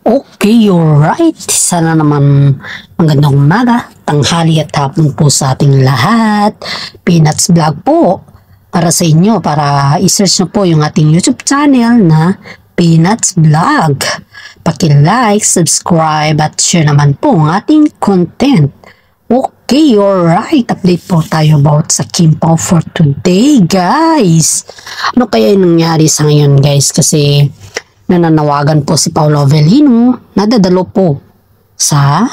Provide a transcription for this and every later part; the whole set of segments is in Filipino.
Okay, alright. Sana naman magandang umaga, tanghali at hapon po sa ating lahat. Peanuts Vlog po para sa inyo, para i-search nyo po yung ating YouTube channel na Peanuts Vlog. Paki-like, subscribe at share naman po ang ating content. Okay, alright. Update po tayo about sa Kim Pao for today, guys. Ano kaya yung nangyari sa ngayon, guys? Kasi nananawagan po si Paolo Avellino, nadadalo po sa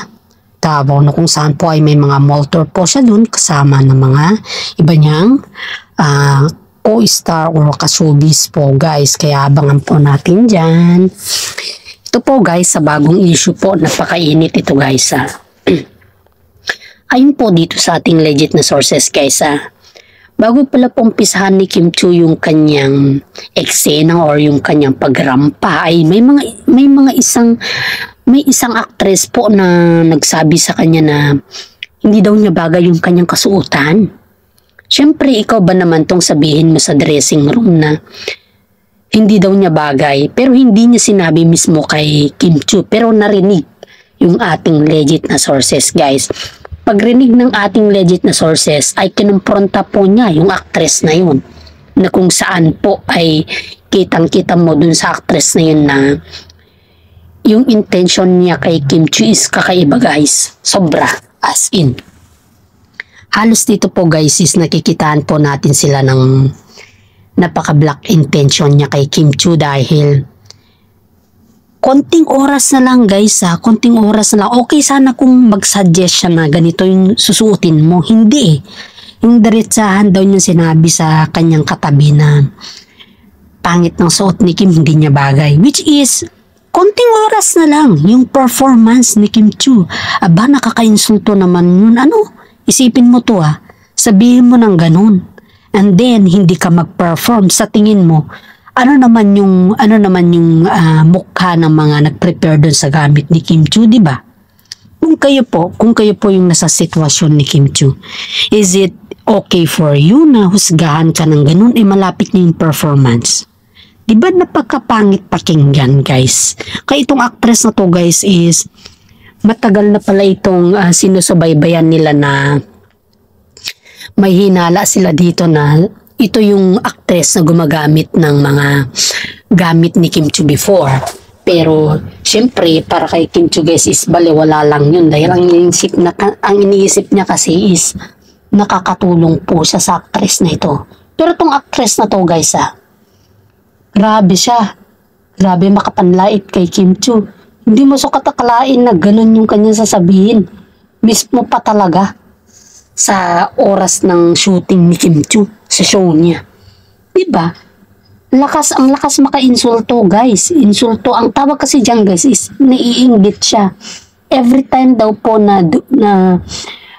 Davao na kung saan po ay may mga motor po siya dun kasama ng mga iba niyang co-star or ka-showbiz po, guys. Kaya abangan po natin dyan. Ito po, guys, sa bagong issue po, napakainit ito, guys. Ayun po dito sa ating legit na sources, guys. Bago pala pong umpisahan ni Kim Chiu yung kanyang eksena or yung kanyang pagrampa ay may isang actress po na nagsabi sa kanya na hindi daw niya bagay yung kanyang kasuotan. Siyempre, ikaw ba naman tong sabihin mo sa dressing room na hindi daw niya bagay, pero hindi niya sinabi mismo kay Kim Chiu, pero narinig yung ating legit na sources, guys. Pagrinig ng ating legit na sources ay kinumpronta po niya yung actress na yun, na kung saan po ay kitang-kita mo dun sa actress na yun na yung intention niya kay Kim Chiu is kakaiba, guys. Sobra, as in. Halos dito po, guys, is nakikitaan po natin sila ng napaka-black intention niya kay Kim Chiu dahil konting oras na lang, guys, konting oras na lang. Okay sana kung mag-suggest siya na ganito yung susuotin mo. Hindi eh. Yung diretsahan daw yung sinabi sa kanyang katabi na pangit ng suot ni Kim, hindi niya bagay. Which is, konting oras na lang yung performance ni Kim Chiu. Aba, nakaka-insulto naman yun. Ano? Isipin mo to sabihin mo ng ganun. And then, hindi ka mag-perform sa tingin mo. Ano naman yung mukha ng mga nag-prepare doon sa gamit ni Kim Chiu, di ba? Kung kayo po yung nasa sitwasyon ni Kim Chiu, is it okay for you na husgahan ka ng ganun malapit na yung performance? Di ba napakapangit pakinggan, guys? Kaya itong actress na to, guys, is matagal na pala itong sinusubaybayan nila na may hinala sila dito na ito yung actress na gumagamit ng mga gamit ni Kim Chiu before. Pero, syempre, para kay Kim Chiu, guys, is baliwala lang yun. Dahil ang iniisip niya kasi is nakakatulong po siya sa actress na ito. Pero itong actress na to, guys, grabe siya. Grabe makapanlait kay Kim Chiu. Hindi mo sukat akalain na ganun yung kanyang sasabihin. Mismo pa talaga sa oras ng shooting ni Kim Chiu sa show niya. Diba? Ang lakas maka-insulto, guys. Insulto. Ang tawag kasi dyan, guys, is naiinggit siya. Every time daw po na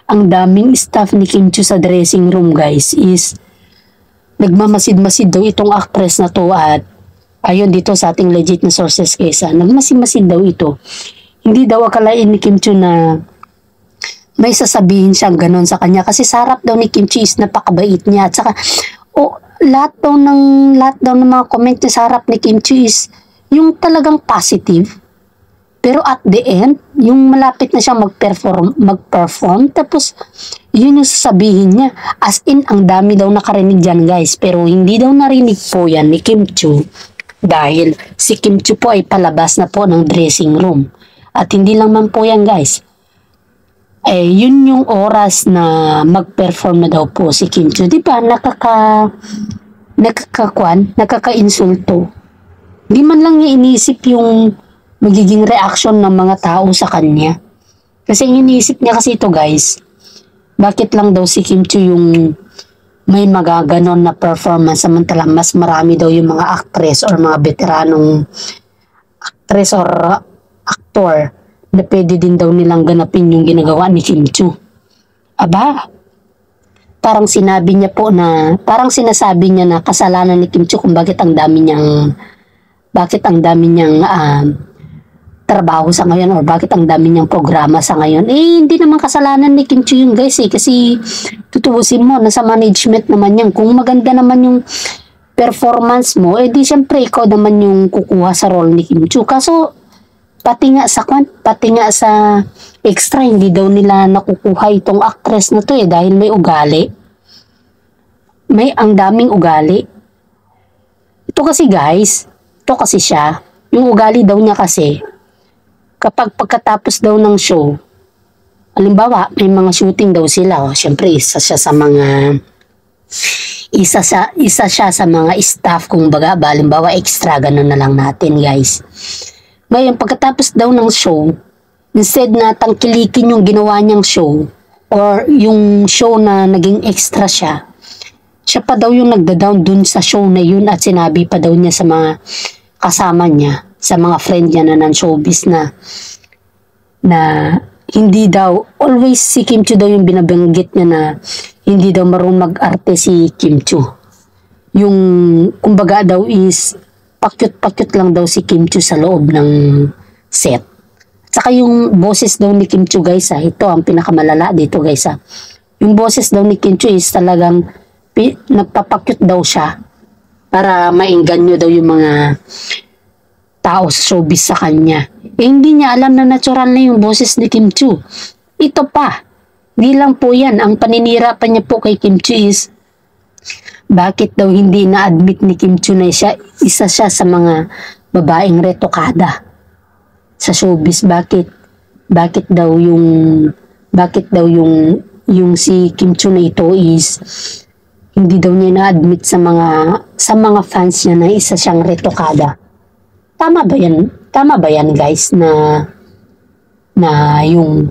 ang daming staff ni Kim Chiu sa dressing room, guys, is nagmamasid-masid daw itong actress na to at ayun dito sa ating legit na sources, guys, nagmasid-masid daw ito. Hindi daw akalain ni Kim Chiu na may sasabihin siyang ganun sa kanya kasi sa harap daw ni Kim Chiu is napakabait niya at saka lahat daw ng mga comment niya sa harap ni Kim Chiu is yung talagang positive, pero at the end yung malapit na siya mag-perform tapos yun yung sasabihin niya, as in ang dami daw nakarinig dyan, guys, pero hindi daw narinig po yan ni Kim Chiu dahil si Kim Chiu po ay palabas na po ng dressing room at hindi lang man po yan, guys. Yun yung oras na mag-perform na daw po si Kim Chiu. Di ba? Nakaka-insulto. Di man lang niya inisip yung magiging reaction ng mga tao sa kanya. Kasi iniisip niya kasi ito, guys. Bakit lang daw si Kim Chiu yung may magaganon na performance samantalang mas marami daw yung mga actress or mga veteranong actress or actor na pwede din daw nilang ganapin yung ginagawa ni Kim Chiu. Aba, parang sinasabi niya na kasalanan ni Kim Chiu kung bakit ang dami niyang trabaho sa ngayon or bakit ang dami niyang programa sa ngayon. Hindi naman kasalanan ni Kim Chiu yun, guys, kasi tutuusin mo, nasa management naman yan. Kung maganda naman yung performance mo, di syempre ikaw naman yung kukuha sa role ni Kim Chiu. Kaso pati nga sa extra, hindi daw nila nakukuha itong actress na to dahil may ugali. May ang daming ugali. Ito kasi guys, ito kasi siya. Yung ugali daw niya kasi, kapag pagkatapos daw ng show, halimbawa, may mga shooting daw sila. Siyempre, isa siya sa mga staff, kung baga, halimbawa, extra, ganun na lang natin, guys. Ngayon, pagkatapos daw ng show, instead na tangkilikin yung ginawa niyang show, or yung show na naging extra siya pa daw yung nagda-down dun sa show na yun at sinabi pa daw niya sa mga kasama niya, sa mga friend niya na non-showbiz na hindi daw, always si Kim Chiu daw yung binabanggit niya na hindi daw marunong mag-arte si Kim Chiu. Yung, kumbaga daw is, pakyut-pakyut lang daw si Kim Chiu sa loob ng set. Saka yung boses daw ni Kim Chiu guys ito ang pinakamalala dito guys Yung boses daw ni Kim Chiu is talagang nagpapakyut daw siya para maingganyo daw yung mga tao sa showbiz sa kanya. Hindi niya alam na natural na yung boses ni Kim Chiu. Ito pa, di lang po yan. Ang paninira pa niya po kay Kim Chiu is, bakit daw hindi na-admit ni Kim Chiu na isa siya sa mga babaeng retokada sa showbiz? Bakit daw yung si Kim Chiu na ito is hindi daw niya na-admit sa mga fans niya na isa siyang retokada. Tama ba yan guys na yung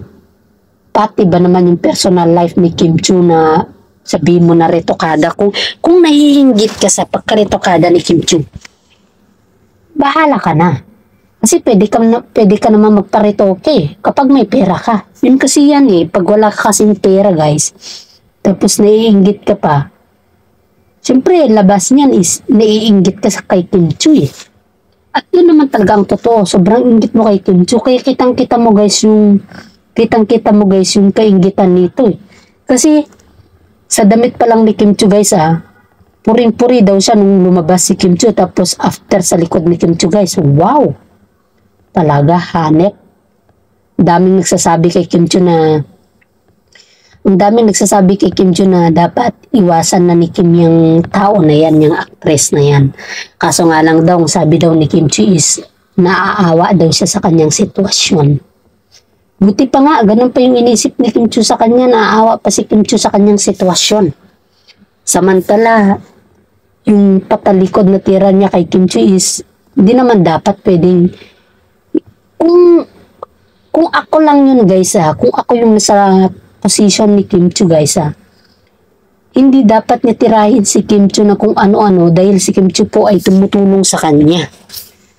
pati ba naman yung personal life ni Kim Chiu na sabihin mo na retokada? Kung nahihinggit ka sa pagkaretokada ni Kim Chiu, bahala ka na. Kasi pwede ka naman magparetoke kapag may pera ka. Yun kasi yan pag wala ka kasing pera guys, tapos naiinggit ka pa, siyempre, labas niyan is naiinggit ka sa kay Kim Chiu At yun naman talaga ang totoo. Sobrang inggit mo kay Kim Chiu. Kaya kitang-kita mo guys yung kainggitan nito Kasi, sa damit pa lang ni Kim Chiu guys puring-puri daw siya nung lumabas si Kim Chiu. Tapos, after sa likod ni Kim Chiu guys, wow! Talaga, hanep. Daming nagsasabi kay Kim Chiu na dapat iwasan na ni Kim yung tao na yan, yung actress na yan. Kaso nga lang daw, sabi daw ni Kim Chiu is naaawa daw siya sa kanyang sitwasyon. Buti pa nga, ganun pa yung inisip ni Kim Chiu sa kanya, naaawa pa si Kim Chiu sa kanyang sitwasyon. Samantala, yung patalikod na tira niya kay Kim Chiu is hindi naman dapat pwedeng, kung ako lang yun guys kung ako yung nasa position ni Kim Chiu guys hindi dapat niya tirahin si Kim Chiu na kung ano-ano dahil si Kim Chiu po ay tumutulong sa kanya.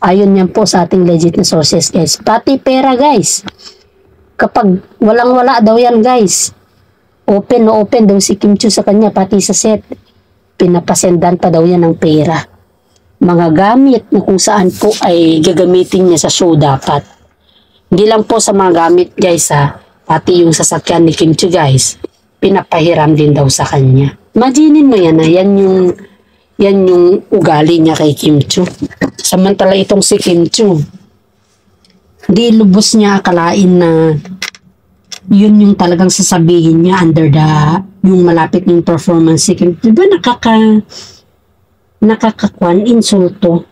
Ayon yan po sa ating legit na sources guys. Pati pera guys, kapag walang-wala daw yan guys, open daw si Kim Chiu sa kanya, pati sa set pinapasendan pa daw yan ng pera, mga gamit na kung saan po ay gagamitin niya sa show. Dapat hindi lang po sa mga gamit guys pati yung sasakyan ni Kim Chiu guys, pinapahiram din daw sa kanya. Imaginin mo yan yan yung ugali niya kay Kim Chiu. Samantala itong si Kim Chiu, di lubos niya akalain na yun yung talagang sasabihin niya under yung malapit ng performance si Kim Chiu. Diba nakakakwan, insulto.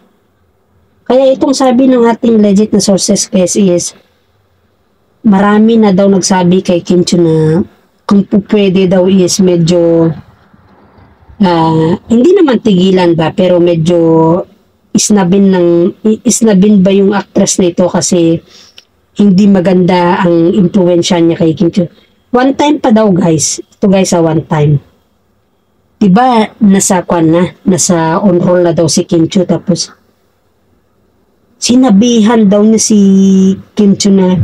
Kaya itong sabi ng ating legit na sources guys is, marami na daw nagsabi kay Kim Chiu na kung pwede daw is medyo hindi naman tigilan ba, pero medyo isnabin ba yung actress na ito kasi hindi maganda ang impluwensya niya kay Kim Chiu. One time pa daw guys, ito guys one time, diba nasa on roll na daw si Kim Chiu, tapos sinabihan daw niya si Kim Chiu na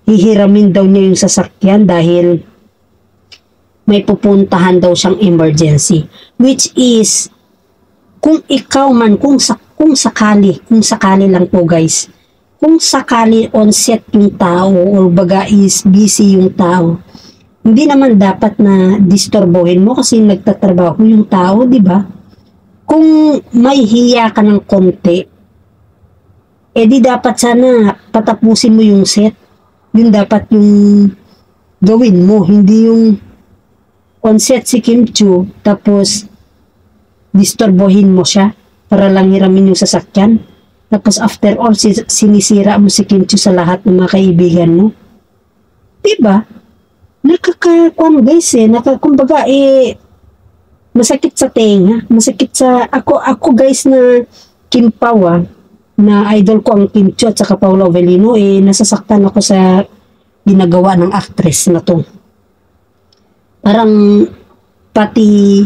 hihiramin daw niya yung sasakyan dahil may pupuntahan daw siyang emergency. Which is, kung ikaw man, kung sakali lang po guys, kung sakali on set yung tao or baga is busy yung tao, hindi naman dapat na disturbohin mo kasi nagtatrabaho yung tao, di ba? Kung may hiya ka ng konti, di dapat sana patapusin mo yung set. Yun dapat yung gawin mo, hindi yung on set si Kim Chiu, tapos disturbohin mo siya para lang hiramin yung sasakyan. Tapos after all, sinisira mo si Kim Chiu sa lahat ng mga kaibigan mo. Diba? Nakakakuan guys kumbaga masakit sa tenga, masakit sa, ako guys na Kim Pao na idol ko ang Kim Chiu at saka Paolo Avellino, nasasaktan ako sa ginagawa ng actress na to. Parang pati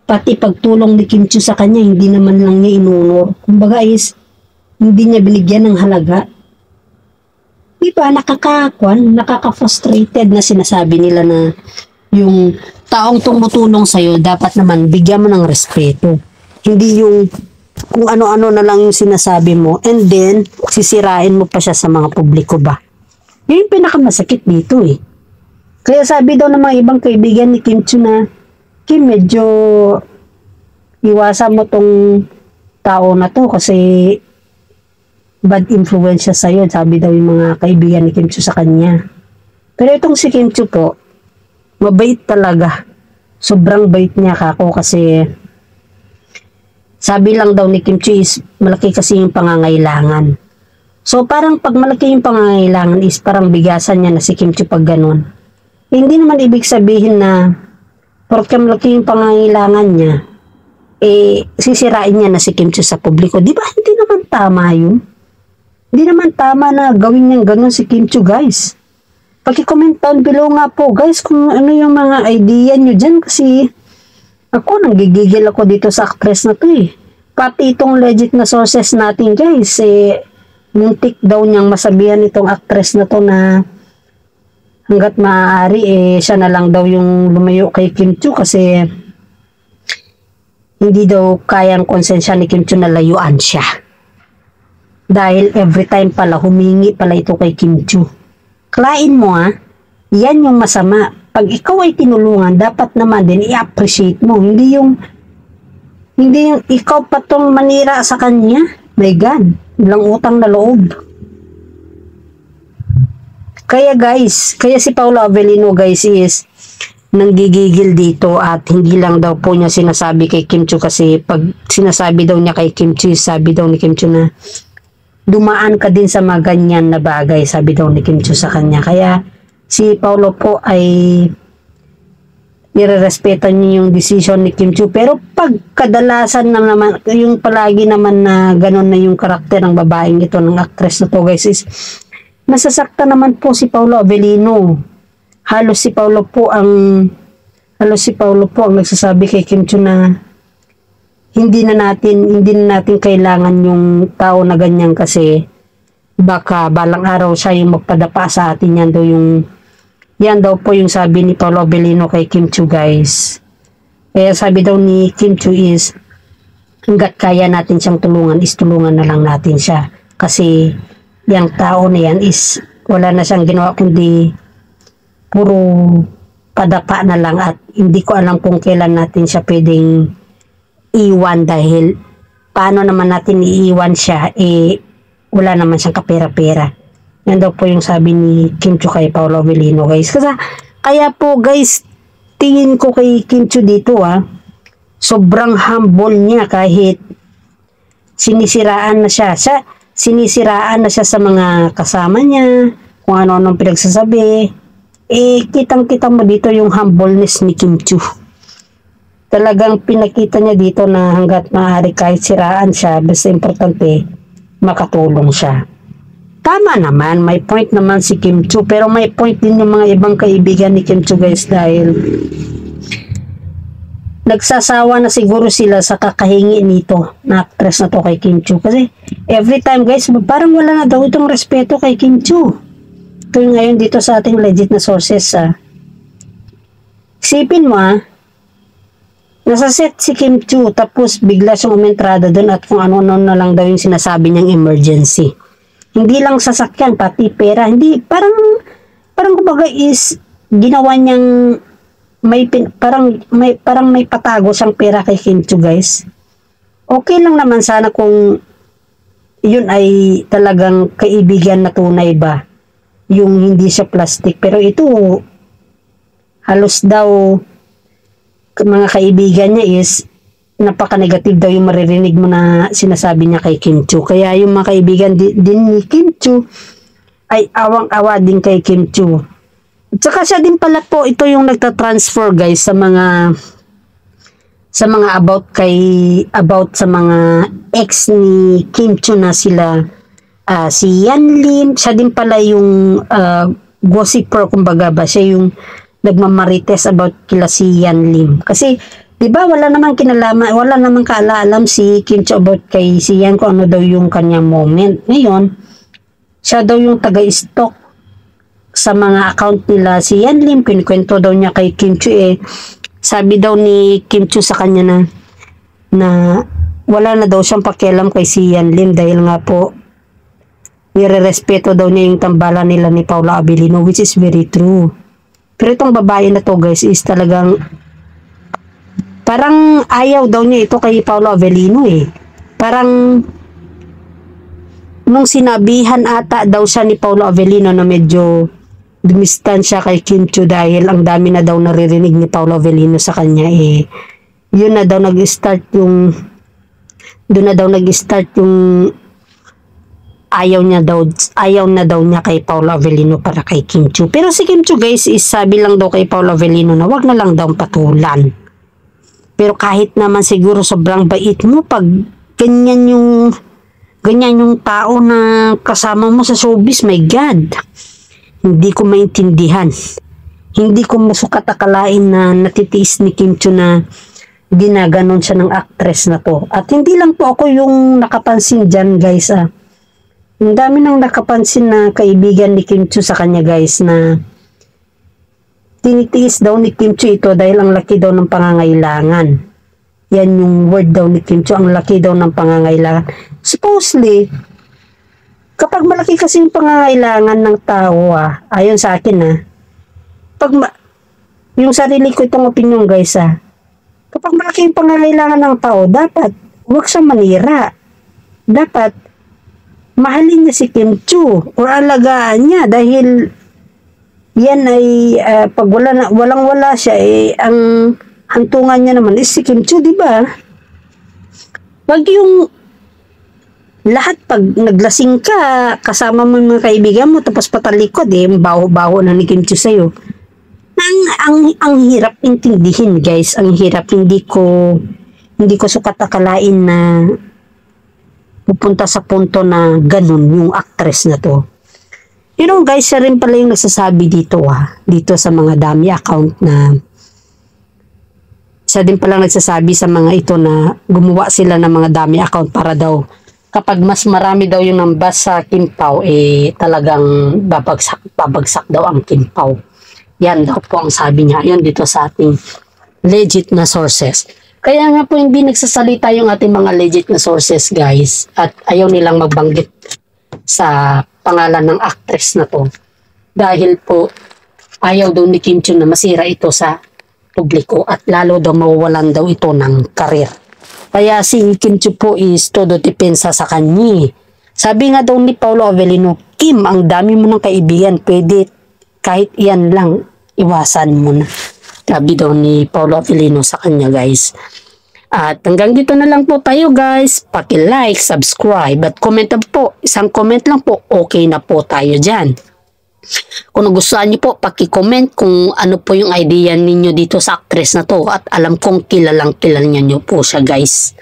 pagtulong ni Kim Chiu sa kanya, hindi naman lang niya inunor. Kumbaga hindi niya binigyan ng halaga. Diba, nakaka-frustrated na sinasabi nila na yung taong tumutulong sa'yo, dapat naman bigyan mo ng respeto. Hindi yung kung ano-ano na lang yung sinasabi mo, and then, sisirain mo pa siya sa mga publiko ba? Yun yung pinakamasakit dito Kaya sabi daw ng mga ibang kaibigan ni Kim Chiu na, Kim, medyo iwasan mo tong tao na to kasi bad influence siya sa'yo, sabi daw yung mga kaibigan ni Kim Chiu sa kanya. Pero itong si Kim Chiu po, mabait talaga. Sobrang bait niya kako kasi sabi lang daw ni Kim Chiu is malaki kasi yung pangangailangan. So parang pag malaki yung pangangailangan is parang bigasan niya na si Kim Chiu pag ganun. Hindi naman ibig sabihin na porque malaki yung pangangailangan niya, sisirain niya na si Kim Chiu sa publiko. Di ba hindi naman tama yun? Hindi naman tama na gawin niyang ganun si Kim Chiu, guys. Paki-comment down below nga po, guys, kung ano yung mga idea nyo dyan kasi ako, nanggigigil ako dito sa actress na to Pati itong legit na sources natin, guys, muntik daw niyang masabihan itong actress na to na hanggat maaari, siya na lang daw yung lumayo kay Kim Chiu kasi hindi daw kayang konsensya ni Kim Chiu na layuan siya. Dahil every time pala humingi pala ito kay Kim Chiu. Klain mo yan yung masama. Pag ikaw ay tinulungan, dapat naman din i-appreciate mo. Hindi yung ikaw pa tong manira sa kanya. My God, ilang utang na loob. Kaya si Paolo Avellino guys is nanggigigil dito at hindi lang daw po niya sinasabi kay Kim Chiu kasi pag sinasabi daw niya kay Kim Chiu, sabi daw ni Kim Chiu na dumaan ka din sa mga ganyan na bagay, sabi daw ni Kim Chiu sa kanya. Kaya si Paolo po ay nirerespetan niya yung decision ni Kim Chiu. Pero pag kadalasan na naman, yung palagi naman na gano'n na yung karakter ng babaeng ito, ng actress na to guys, is nasasaktan naman po si Paolo Avellino. Halos si Paolo po ang nagsasabi kay Kim Chiu na hindi na natin kailangan yung tao na ganyan kasi baka balang araw siya yung magpadapa sa atin. Yan daw po yung sabi ni Paolo Avellino kay Kim Chiu, guys. Kaya sabi daw ni Kim Chiu is hanggat kaya natin siyang tulungan is tulungan na lang natin siya kasi yung tao na yan is wala na siyang ginawa kundi puro padapa na lang at hindi ko alam kung kailan natin siya pwedeng iwan dahil paano naman natin iiwan siya wala naman siyang kapera-pera. Yan daw po yung sabi ni Kim Chiu kay Paolo Avellino, guys. Kaya po guys, tingin ko kay Kim Chiu dito sobrang humble niya kahit sinisiraan na siya sa mga kasama niya, kung ano-anong pinagsasabi. Kitang-kita mo dito yung humbleness ni Kim Chiu. Talagang pinakita niya dito na hanggat maaari kahit siraan siya, basta importante, makatulong siya. Tama naman, may point naman si Kim Chiu, pero may point din yung mga ibang kaibigan ni Kim Chiu, guys, dahil nagsasawa na siguro sila sa kakahingi nito na actress na to kay Kim Chiu. Kasi every time, guys, parang wala na daw itong respeto kay Kim Chiu. Ito yung ngayon dito sa ating legit na sources. Isipin mo nasa set si Kim Chiu tapos bigla siyang umentrada doon at kung ano-ano na lang daw yung sinasabi niyang emergency. Hindi lang sasakyan, pati pera. Hindi, parang kumbaga is ginawa niyang parang may patago siyang pera kay Kim Chiu, guys. Okay lang naman sana kung yun ay talagang kaibigan na tunay ba? Yung hindi siya plastic. Pero ito, halos daw, mga kaibigan niya is, napaka-negative daw yung maririnig mo na sinasabi niya kay Kim Chiu. Kaya yung mga kaibigan din ni Kim Chiu, ay awang-awa din kay Kim Chiu. At saka siya din pala po, ito yung nagta-transfer guys sa mga about sa mga ex ni Kim Chiu na sila si Yan Lim. Siya din pala yung gossiper, kumbaga ba, siya yung nagmamarites about kila si Yan Lim. Kasi 'di ba wala namang kinalaman, wala namang kaalam si Kim Chiu about kay si Yan kung ano daw yung kanyang moment. Ngayon, siya daw yung taga-stalk sa mga account nila si Yan Lim. Kinikwento daw niya kay Kim Chiu sabi daw ni Kim Chiu sa kanya na wala na daw siyang pakialam kay si Yan Lim dahil nga po nire-respeto daw niya yung tambalan nila ni Paula Abilino, which is very true. Pero itong babae na to guys is talagang parang ayaw daw niya ito kay Paolo Avellino Parang nung sinabihan ata daw siya ni Paolo Avellino na medyo dumistansya kay Kim Chiu dahil ang dami na daw naririnig ni Paolo Avellino sa kanya yun na daw nag-start yung ayaw na daw niya kay Paolo Avellino para kay Kim Chiu. Pero si Kim Chiu guys is sabi lang daw kay Paolo Avellino na wag na lang daw patulan. Pero kahit naman siguro sobrang bait mo pag ganyan yung tao na kasama mo sa showbiz, my God. Hindi ko maintindihan. Hindi ko masukat akalain na natitiis ni Kim Chiu na ginaganon siya ng actress na to. At hindi lang po ako yung nakapansin dyan guys. Ang dami nang nakapansin na kaibigan ni Kim Chiu sa kanya guys na tinitiis daw ni Kim Chiu ito dahil ang laki daw ng pangangailangan. Yan yung word daw ni Kim Chiu, ang laki daw ng pangangailangan. Supposedly, kapag malaki kasi yung pangangailangan ng tao, ayon sa akin yung sarili ko itong opinion guys, kapag malaki yung pangangailangan ng tao, dapat huwag siyang manira. Dapat mahalin niya si Kim Chiu o alagaan niya dahil yan ay pag walang-wala siya ang hantungan niya naman is si Kim Chiu, di ba? Wag yung lahat pag naglasing ka, kasama mo yung mga kaibigan mo, tapos patalikod baho-baho na ni Kim Chiu sa'yo. Ang hirap intindihin guys, ang hirap, hindi ko sukat akalain na pupunta sa punto na ganun yung actress na to. You know guys, siya rin pala yung nagsasabi dito dito sa mga dami account na siya din pala nagsasabi sa mga ito na gumawa sila ng mga dami account para daw kapag mas marami daw yung nambas sa Kim Pao talagang babagsak daw ang Kim Pao. Yan daw po ang sabi niya. Yan dito sa ating legit na sources. Kaya nga po hindi nagsasalita yung ating mga legit na sources guys at ayaw nilang magbanggit sa pangalan ng actress na to dahil po ayaw daw ni Kim Chiu na masira ito sa publiko at lalo daw mawawalan daw ito ng karir. Kaya si Kim Chiu po is todo depensa sa kanya. Sabi nga daw ni Paolo Avellino, Kim, ang dami mo ng kaibigan, pwede kahit iyan lang, iwasan mo na. Sabi daw ni Paolo Avellino sa kanya guys. At hanggang dito na lang po tayo guys. Paki-like, subscribe at comment po. Isang comment lang po, okay na po tayo dyan. Kung nagustuhan niyo po, paki-comment kung ano po yung idea ninyo dito sa actress na to. At alam kong kilala niyo po siya guys.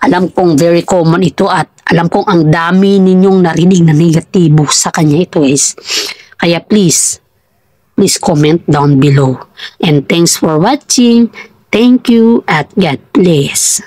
Alam kong very common ito at alam kong ang dami ninyong narinig na negatibo sa kanya ito guys. Kaya please comment down below. And thanks for watching. Thank you at God bless.